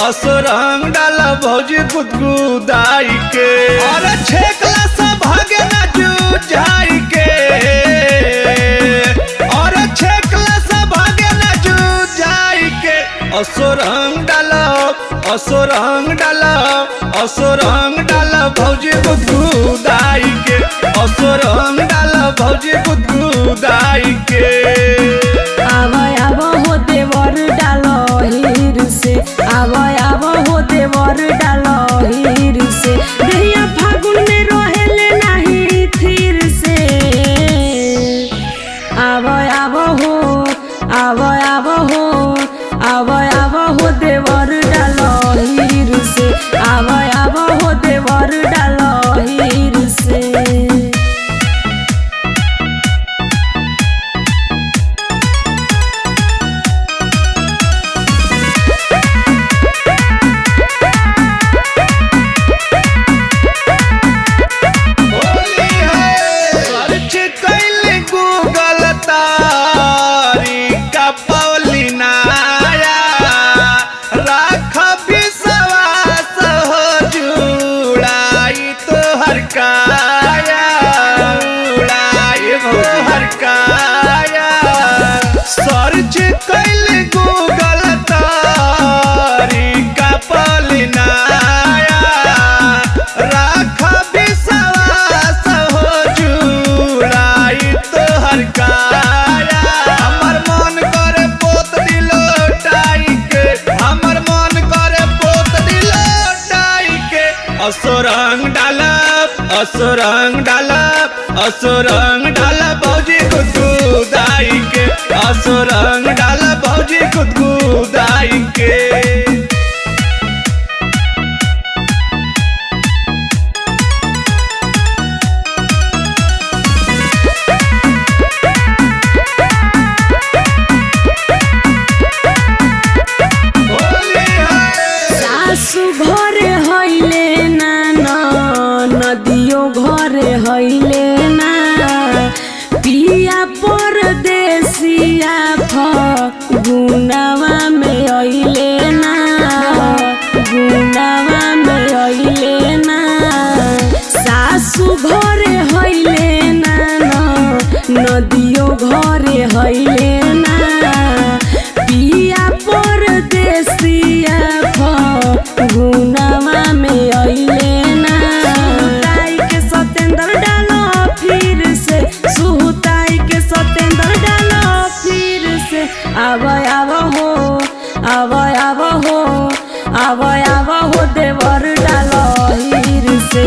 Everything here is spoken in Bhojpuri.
असुरंग डाला भौजी गुदगुदाई के और छेकला सा भागे ना जुझाई के और छेकला सा भागे ना जुझाई के असुरंग डाला भौजी गुदगुदाई के असुरंग डाला भौजी गुदगुदाई के आव हो देवर डालो हीर से आव हो देवर डालो हीर से देहिया फागुन में रहेले नाही थीर से आव हो देवर डालो हीर से आव हो देवर डालो हीर से असुरंग डाला भौजी गुदगुदाई के असुरंग डाला भौजी गुदगुदाई के सासु घरे हईले ना नदियो घरे हईले ना पिया परदेसिया गुनावा में अइले ना गुनावा में अइले ना सासु घरे हईले ना नदियो घरे हईले ना पिया परदेसिया गुनावा में अइले ना सुताई के सतेंद्र डालो फिर से सुताई के सतेंद्र डालो फिर से आव हो देवर डालो हीर से